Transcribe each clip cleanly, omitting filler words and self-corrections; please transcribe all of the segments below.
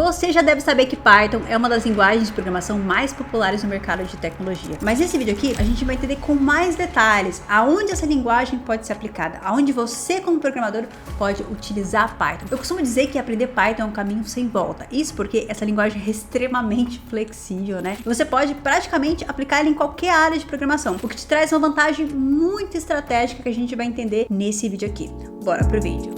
você já deve saber que Python é uma das linguagens de programação mais populares no mercado de tecnologia. Mas nesse vídeo aqui, a gente vai entender com mais detalhes aonde essa linguagem pode ser aplicada, aonde você como programador pode utilizar Python. Eu costumo dizer que aprender Python é um caminho sem volta. Isso porque essa linguagem é extremamente flexível, né? E você pode praticamente aplicar ela em qualquer área de programação, o que te traz uma vantagem muito estratégica que a gente vai entender nesse vídeo aqui. Bora pro vídeo.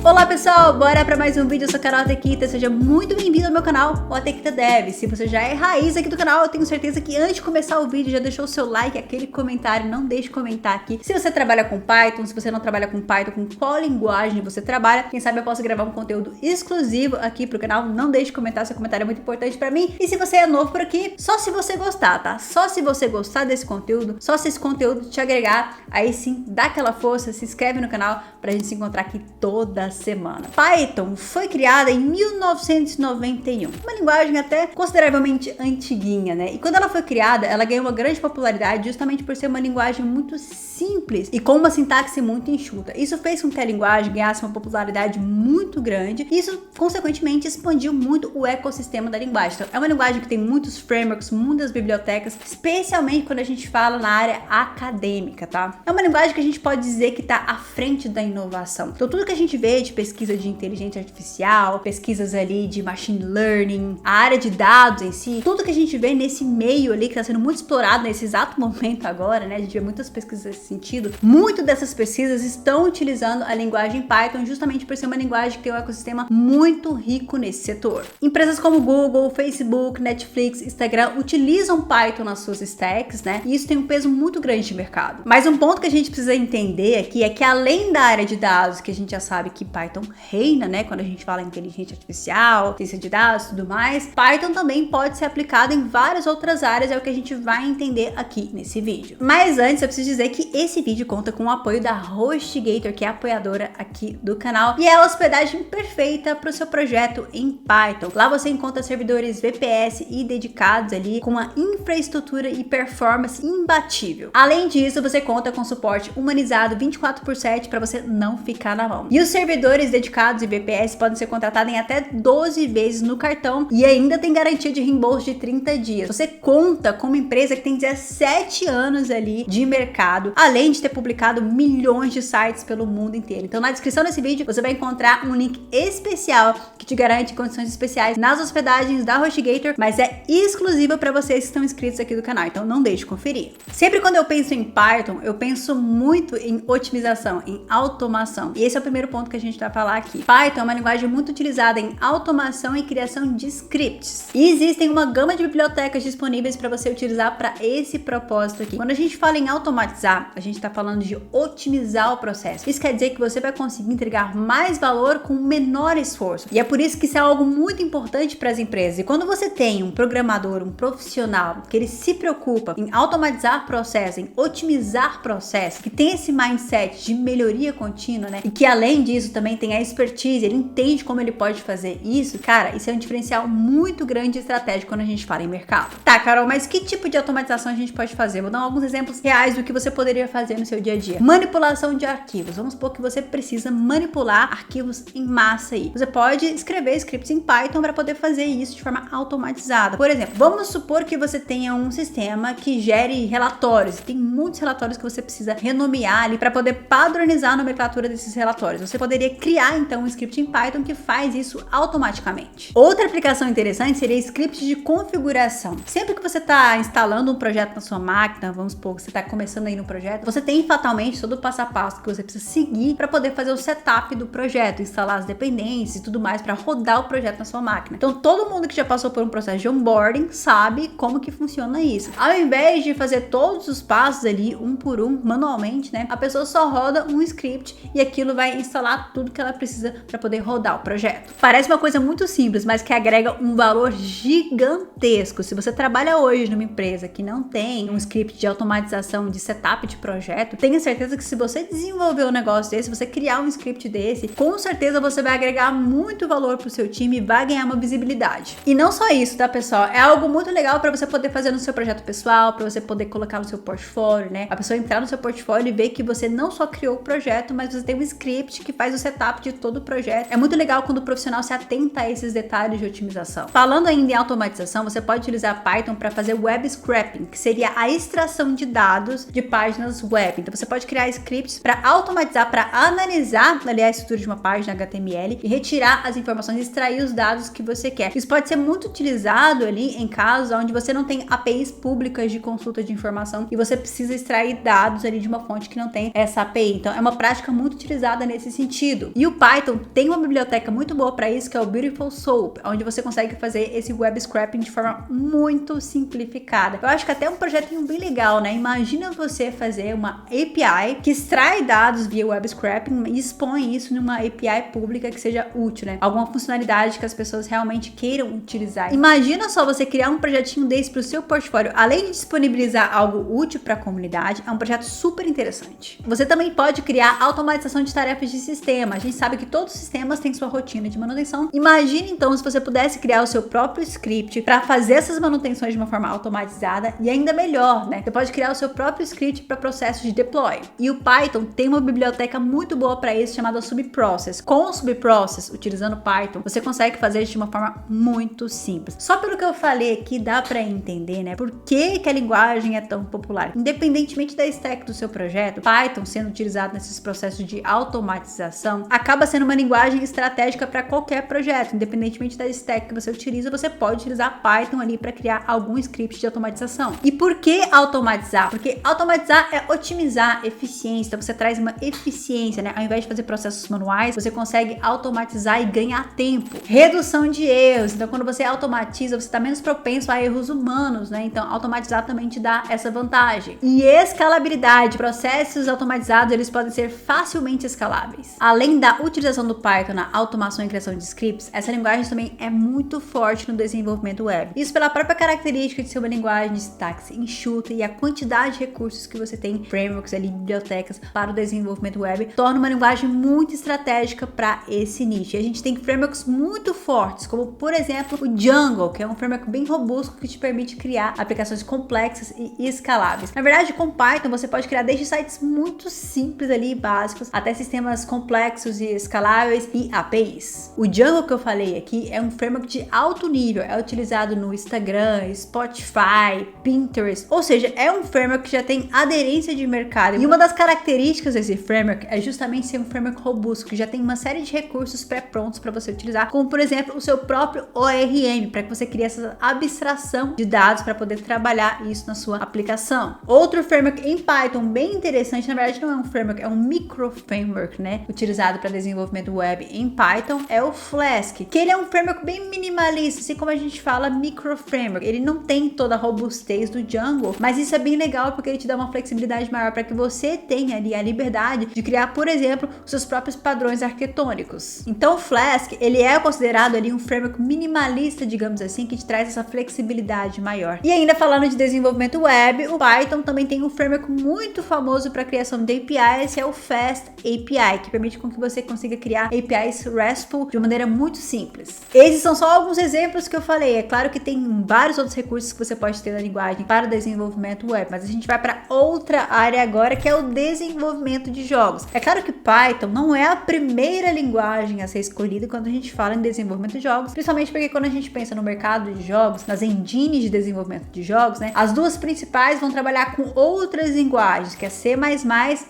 Olá pessoal, bora para mais um vídeo. Eu sou a Carol Tequita, seja muito bem-vindo ao meu canal, o Tequita Dev. Se você já é raiz aqui do canal, eu tenho certeza que antes de começar o vídeo já deixou o seu like, aquele comentário, não deixe de comentar aqui. Se você trabalha com Python, se você não trabalha com Python, com qual linguagem você trabalha, quem sabe eu posso gravar um conteúdo exclusivo aqui pro canal. Não deixe de comentar, seu comentário é muito importante para mim. E se você é novo por aqui, só se você gostar, tá? Só se você gostar desse conteúdo, só se esse conteúdo te agregar, aí sim, dá aquela força, se inscreve no canal pra gente se encontrar aqui toda semana. Python foi criada em 1991, uma linguagem até consideravelmente antiguinha, né? E quando ela foi criada, ela ganhou uma grande popularidade justamente por ser uma linguagem muito simples e com uma sintaxe muito enxuta. Isso fez com que a linguagem ganhasse uma popularidade muito grande e isso, consequentemente, expandiu muito o ecossistema da linguagem. Então, é uma linguagem que tem muitos frameworks, muitas bibliotecas, especialmente quando a gente fala na área acadêmica, tá? É uma linguagem que a gente pode dizer que está à frente da inovação. Então, tudo que a gente vê de pesquisa de inteligência artificial, pesquisas ali de machine learning, a área de dados em si, tudo que a gente vê nesse meio ali que está sendo muito explorado nesse exato momento agora, né? A gente vê muitas pesquisas nesse sentido. Muito dessas pesquisas estão utilizando a linguagem Python justamente por ser uma linguagem que tem um ecossistema muito rico nesse setor. Empresas como Google, Facebook, Netflix, Instagram utilizam Python nas suas stacks, né? E isso tem um peso muito grande de mercado. Mas um ponto que a gente precisa entender aqui é que além da área de dados, que a gente já sabe que Python reina, né? Quando a gente fala em inteligência artificial, ciência de dados e tudo mais, Python também pode ser aplicado em várias outras áreas, é o que a gente vai entender aqui nesse vídeo. Mas antes, eu preciso dizer que esse vídeo conta com o apoio da HostGator, que é a apoiadora aqui do canal, e é a hospedagem perfeita para o seu projeto em Python. Lá você encontra servidores VPS e dedicados ali, com uma infraestrutura e performance imbatível. Além disso, você conta com suporte humanizado 24/7 para você não ficar na mão. E os servidores dedicados e VPS podem ser contratados em até 12 vezes no cartão e ainda tem garantia de reembolso de 30 dias. Você conta com uma empresa que tem 17 anos ali de mercado, além de ter publicado milhões de sites pelo mundo inteiro. Então na descrição desse vídeo você vai encontrar um link especial que te garante condições especiais nas hospedagens da HostGator, mas é exclusiva para vocês que estão inscritos aqui do canal, então não deixe de conferir. Sempre quando eu penso em Python, eu penso muito em otimização, em automação. E esse é o primeiro ponto que a gente vai falar aqui. Python é uma linguagem muito utilizada em automação e criação de scripts. E existem uma gama de bibliotecas disponíveis para você utilizar para esse propósito aqui. Quando a gente fala em automatizar, a gente está falando de otimizar o processo. Isso quer dizer que você vai conseguir entregar mais valor com menor esforço. E é por isso que isso é algo muito importante para as empresas. E quando você tem um programador, um profissional, que ele se preocupa em automatizar processo, em otimizar processo, que tem esse mindset de melhoria contínua, né? E que além disso também tem a expertise, ele entende como ele pode fazer isso, cara, isso é um diferencial muito grande e estratégico quando a gente fala em mercado. Tá, Carol, mas que tipo de automatização a gente pode fazer? Vou dar alguns exemplos reais do que você poderia fazer no seu dia a dia. Manipulação de arquivos. Vamos supor que você precisa manipular arquivos em massa aí. Você pode escrever scripts em Python para poder fazer isso de forma automatizada. Por exemplo, vamos supor que você tenha um sistema que gere relatórios. Tem muitos relatórios que você precisa renomear ali para poder padronizar a nomenclatura desses relatórios. Você poderia criar então um script em Python que faz isso automaticamente. Outra aplicação interessante seria scripts de configuração. Sempre que você está instalando um projeto na sua máquina, vamos supor que você está começando aí no projeto, você tem fatalmente todo o passo a passo que você precisa seguir para poder fazer o setup do projeto, instalar as dependências e tudo mais para rodar o projeto na sua máquina. Então todo mundo que já passou por um processo de onboarding sabe como que funciona isso. Ao invés de fazer todos os passos ali um por um manualmente, né, a pessoa só roda um script e aquilo vai instalar tudo que ela precisa para poder rodar o projeto. Parece uma coisa muito simples, mas que agrega um valor gigantesco. Se você trabalha hoje numa empresa que não tem um script de automatização de setup de projeto, tenha certeza que se você desenvolver um negócio desse, você criar um script desse, com certeza você vai agregar muito valor pro seu time e vai ganhar uma visibilidade. E não só isso, tá, pessoal? É algo muito legal para você poder fazer no seu projeto pessoal, para você poder colocar no seu portfólio, né? A pessoa entrar no seu portfólio e ver que você não só criou o projeto, mas você tem um script que faz o setup de todo o projeto. É muito legal quando o profissional se atenta a esses detalhes de otimização. Falando ainda em automatização, você pode utilizar Python para fazer web scraping, que seria a extração de dados de páginas web. Então você pode criar scripts para automatizar, para analisar ali a estrutura de uma página HTML e retirar as informações, extrair os dados que você quer. Isso pode ser muito utilizado ali em casos onde você não tem APIs públicas de consulta de informação e você precisa extrair dados ali de uma fonte que não tem essa API. Então é uma prática muito utilizada nesse sentido. E o Python tem uma biblioteca muito boa para isso, que é o Beautiful Soup, onde você consegue fazer esse web scraping de forma muito simplificada. Eu acho que até é um projetinho bem legal, né? Imagina você fazer uma API que extrai dados via web scraping e expõe isso numa API pública que seja útil, né? Alguma funcionalidade que as pessoas realmente queiram utilizar. Imagina só você criar um projetinho desse para o seu portfólio, além de disponibilizar algo útil para a comunidade, é um projeto super interessante. Você também pode criar automatização de tarefas de sistema. A gente sabe que todos os sistemas têm sua rotina de manutenção. Imagine então se você pudesse criar o seu próprio script para fazer essas manutenções de uma forma automatizada e ainda melhor, né? Você pode criar o seu próprio script para processos de deploy. E o Python tem uma biblioteca muito boa para isso chamada Subprocess. Com o Subprocess, utilizando Python, você consegue fazer isso de uma forma muito simples. Só pelo que eu falei aqui dá para entender, né? Por que a linguagem é tão popular. Independentemente da stack do seu projeto, Python sendo utilizado nesses processos de automatização acaba sendo uma linguagem estratégica para qualquer projeto. Independentemente da stack que você utiliza, você pode utilizar Python ali para criar algum script de automatização. E por que automatizar? Porque automatizar é otimizar eficiência. Então você traz uma eficiência, né? Ao invés de fazer processos manuais, você consegue automatizar e ganhar tempo. Redução de erros. Então quando você automatiza, você está menos propenso a erros humanos, né? Então automatizar também te dá essa vantagem. E escalabilidade. Processos automatizados, eles podem ser facilmente escaláveis. Além da utilização do Python na automação e criação de scripts, essa linguagem também é muito forte no desenvolvimento web. Isso pela própria característica de ser uma linguagem de sintaxe enxuta e a quantidade de recursos que você tem, frameworks ali, bibliotecas para o desenvolvimento web, torna uma linguagem muito estratégica para esse nicho. E a gente tem frameworks muito fortes, como por exemplo o Django, que é um framework bem robusto que te permite criar aplicações complexas e escaláveis. Na verdade, com Python você pode criar desde sites muito simples ali, básicos, até sistemas complexos e escaláveis e APIs. O Django que eu falei aqui é um framework de alto nível, é utilizado no Instagram, Spotify, Pinterest, ou seja, é um framework que já tem aderência de mercado. E uma das características desse framework é justamente ser um framework robusto, que já tem uma série de recursos pré-prontos para você utilizar, como por exemplo o seu próprio ORM, para que você crie essa abstração de dados para poder trabalhar isso na sua aplicação. Outro framework em Python bem interessante, na verdade não é um framework, é um micro framework, né, utilizado para desenvolvimento web em Python, é o Flask, que ele é um framework bem minimalista, assim como a gente fala micro framework. Ele não tem toda a robustez do Django, mas isso é bem legal porque ele te dá uma flexibilidade maior para que você tenha ali a liberdade de criar, por exemplo, os seus próprios padrões arquitetônicos. Então o Flask, ele é considerado ali um framework minimalista, digamos assim, que te traz essa flexibilidade maior. E ainda falando de desenvolvimento web, o Python também tem um framework muito famoso para a criação de APIs, que é o Fast API, que permite com que você consiga criar APIs RESTful de uma maneira muito simples. Esses são só alguns exemplos que eu falei. É claro que tem vários outros recursos que você pode ter na linguagem para desenvolvimento web, mas a gente vai para outra área agora, que é o desenvolvimento de jogos. É claro que Python não é a primeira linguagem a ser escolhida quando a gente fala em desenvolvimento de jogos, principalmente porque quando a gente pensa no mercado de jogos, nas engines de desenvolvimento de jogos, né, as duas principais vão trabalhar com outras linguagens, que é C++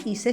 e C#.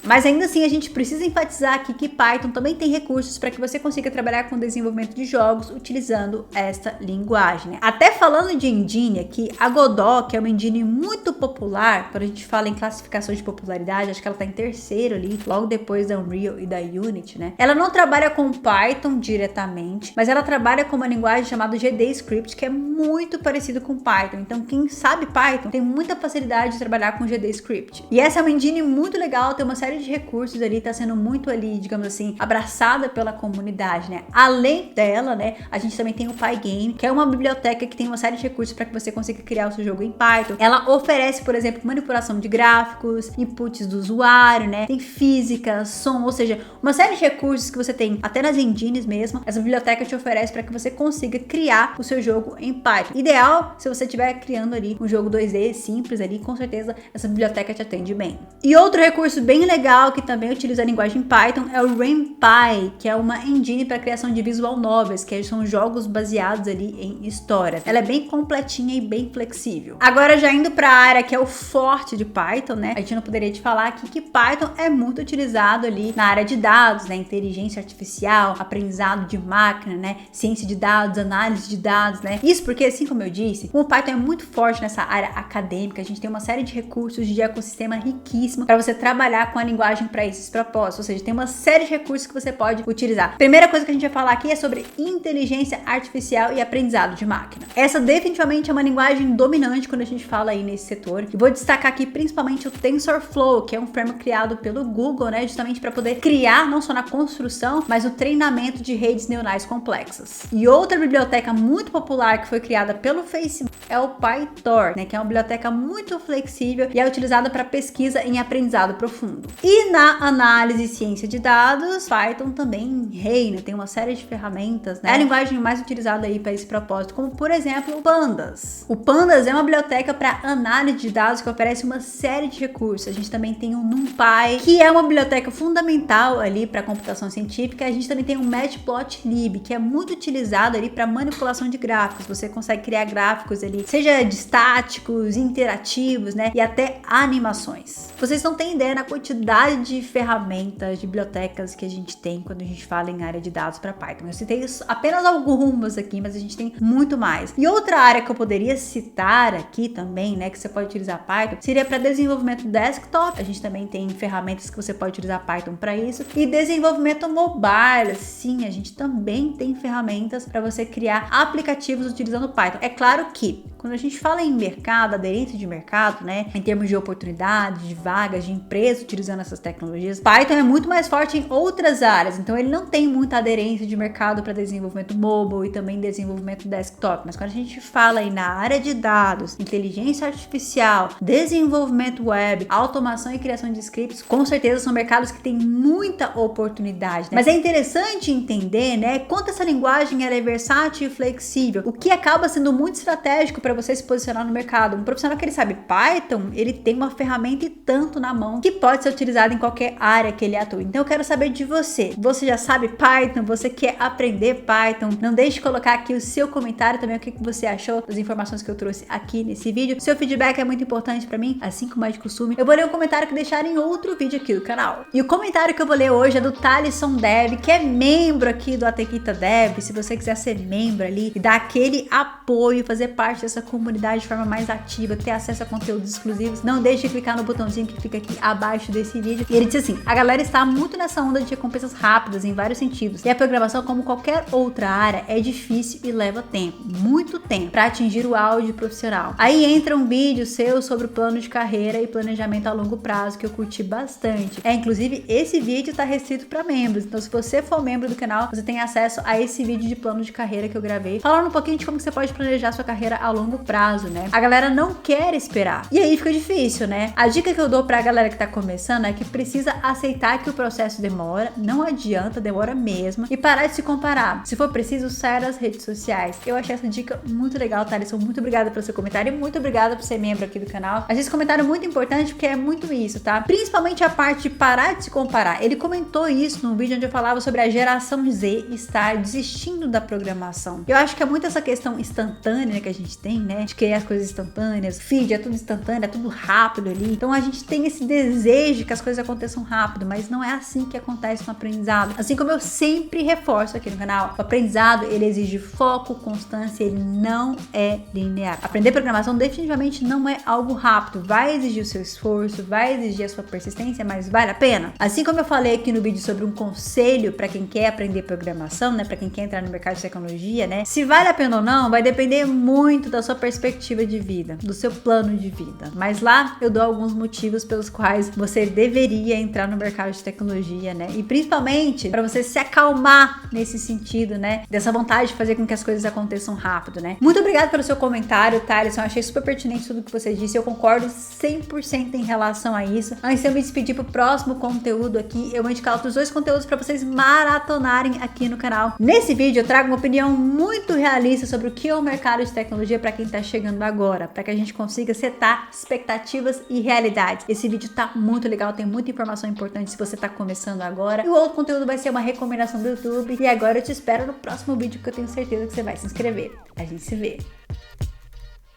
Mas ainda assim a gente precisa enfatizar aqui que Python também tem recursos para que você consiga trabalhar com desenvolvimento de jogos utilizando esta linguagem, né? Até falando de engine aqui, a Godot, que é uma engine muito popular, quando a gente fala em classificações de popularidade, acho que ela tá em terceiro ali, logo depois da Unreal e da Unity, né? Ela não trabalha com Python diretamente, mas ela trabalha com uma linguagem chamada GDScript, que é muito parecido com Python. Então, quem sabe Python tem muita facilidade de trabalhar com GDScript. E essa é uma engine muito legal, tem uma série de recursos ali, tá sendo muito muito ali, digamos assim, abraçada pela comunidade, né? Além dela, né, a gente também tem o Pygame, que é uma biblioteca que tem uma série de recursos para que você consiga criar o seu jogo em Python. Ela oferece, por exemplo, manipulação de gráficos, inputs do usuário, né? Tem física, som, ou seja, uma série de recursos que você tem até nas engines mesmo. Essa biblioteca te oferece para que você consiga criar o seu jogo em Python. Ideal se você estiver criando ali um jogo 2D simples ali, com certeza essa biblioteca te atende bem. E outro recurso bem legal que também utiliza a linguagem Python é o RenPy, que é uma engine para criação de visual novels, que são jogos baseados ali em histórias. Ela é bem completinha e bem flexível. Agora já indo para a área que é o forte de Python, né? A gente não poderia te falar aqui que Python é muito utilizado ali na área de dados, né? Inteligência artificial, aprendizado de máquina, né? Ciência de dados, análise de dados, né? Isso porque, assim como eu disse, o Python é muito forte nessa área acadêmica. A gente tem uma série de recursos de ecossistema riquíssimo para você trabalhar com a linguagem para esses propósitos. Ou seja, tem uma série de recursos que você pode utilizar. Primeira coisa que a gente vai falar aqui é sobre inteligência artificial e aprendizado de máquina. Essa definitivamente é uma linguagem dominante quando a gente fala aí nesse setor. E vou destacar aqui principalmente o TensorFlow, que é um framework criado pelo Google, né, justamente para poder criar não só na construção, mas no treinamento de redes neurais complexas. E outra biblioteca muito popular que foi criada pelo Facebook é o PyTorch, né, que é uma biblioteca muito flexível e é utilizada para pesquisa em aprendizado profundo. E na análise e ciência de dados, Python também reina, tem uma série de ferramentas, né? É a linguagem mais utilizada aí para esse propósito, como por exemplo o Pandas. O Pandas é uma biblioteca para análise de dados que oferece uma série de recursos. A gente também tem o NumPy, que é uma biblioteca fundamental ali para computação científica. A gente também tem o Matplotlib, que é muito utilizado ali para manipulação de gráficos. Você consegue criar gráficos ali, seja de estáticos, interativos, né? E até animações. Vocês não têm ideia da quantidade de ferramentas, de bibliotecas que a gente tem quando a gente fala em área de dados para Python. Eu citei apenas algumas aqui, mas a gente tem muito mais. E outra área que eu poderia citar aqui também, né, que você pode utilizar Python, seria para desenvolvimento desktop. A gente também tem ferramentas que você pode utilizar Python para isso. E desenvolvimento mobile, sim, a gente também tem ferramentas para você criar aplicativos utilizando Python. É claro que quando a gente fala em mercado, aderência de mercado, né, em termos de oportunidades, de vagas, de empresas utilizando essas tecnologias, Python é muito mais forte em outras áreas, então ele não tem muita aderência de mercado para desenvolvimento mobile e também desenvolvimento desktop. Mas quando a gente fala aí na área de dados, inteligência artificial, desenvolvimento web, automação e criação de scripts, com certeza são mercados que têm muita oportunidade, né? Mas é interessante entender, né, quanto essa linguagem ela é versátil e flexível, o que acaba sendo muito estratégico para você se posicionar no mercado. Um profissional que ele sabe Python, ele tem uma ferramenta e tanto na mão que pode ser utilizada em qualquer área que ele atua. Então eu quero saber de você. Você já sabe Python? Você quer aprender Python? Não deixe de colocar aqui o seu comentário também, o que você achou das informações que eu trouxe aqui nesse vídeo. Seu feedback é muito importante para mim, assim como é de costume. Eu vou ler um comentário que deixaram em outro vídeo aqui do canal. E o comentário que eu vou ler hoje é do Thalisson Dev, que é membro aqui do Atequita Dev. Se você quiser ser membro ali e dar aquele apoio, fazer parte dessa comunidade de forma mais ativa, ter acesso a conteúdos exclusivos, não deixe de clicar no botãozinho que fica aqui abaixo desse vídeo. E ele disse assim: a galera está muito nessa onda de recompensas rápidas em vários sentidos. E a programação, como qualquer outra área, é difícil e leva tempo, muito tempo, para atingir o auge profissional. Aí entra um vídeo seu sobre o plano de carreira e planejamento a longo prazo, que eu curti bastante. Inclusive, esse vídeo está restrito para membros. Então, se você for membro do canal, você tem acesso a esse vídeo de plano de carreira que eu gravei, falando um pouquinho de como você pode planejar sua carreira a longo prazo, né? A galera não quer esperar. E aí fica difícil, né? A dica que eu dou pra galera que tá começando é que precisa aceitar que o processo demora, não adianta, demora mesmo, e parar de se comparar. Se for preciso, saia das redes sociais. Eu achei essa dica muito legal, Thalisson. Muito obrigada pelo seu comentário e muito obrigada por ser membro aqui do canal. Achei esse comentário muito importante porque é muito isso, tá? Principalmente a parte de parar de se comparar. Ele comentou isso num vídeo onde eu falava sobre a geração Z estar desistindo da programação. Eu acho que é muito essa questão instantânea que a gente tem, né? De querer as coisas instantâneas, feed é tudo instantâneo, é tudo rápido ali. Então a gente tem esse desejo que as coisas aconteçam rápido, mas não é assim que acontece no aprendizado. Assim como eu sempre reforço aqui no canal, o aprendizado ele exige foco, constância, ele não é linear. Aprender programação definitivamente não é algo rápido, vai exigir o seu esforço, vai exigir a sua persistência, mas vale a pena. Assim como eu falei aqui no vídeo sobre um conselho para quem quer aprender programação, né, para quem quer entrar no mercado de tecnologia, né, se vale a pena ou não, vai depender muito da sua perspectiva de vida, do seu plano de vida. Mas lá eu dou alguns motivos pelos quais você deveria entrar no mercado de tecnologia, né? E principalmente para você se acalmar nesse sentido, né? Dessa vontade de fazer com que as coisas aconteçam rápido, né? Muito obrigada pelo seu comentário, Thaleson. Eu achei super pertinente tudo que você disse. Eu concordo 100% em relação a isso. Antes de eu me despedir pro próximo conteúdo aqui, eu vou indicar outros 2 conteúdos para vocês maratonarem aqui no canal. Nesse vídeo eu trago uma opinião muito realista sobre o que é o mercado de tecnologia para quem tá chegando agora, para que a gente consiga setar expectativas e realidades. Esse vídeo tá muito legal, tem muita informação importante se você tá começando agora. E o outro conteúdo vai ser uma recomendação do YouTube. E agora eu te espero no próximo vídeo, que eu tenho certeza que você vai se inscrever. A gente se vê.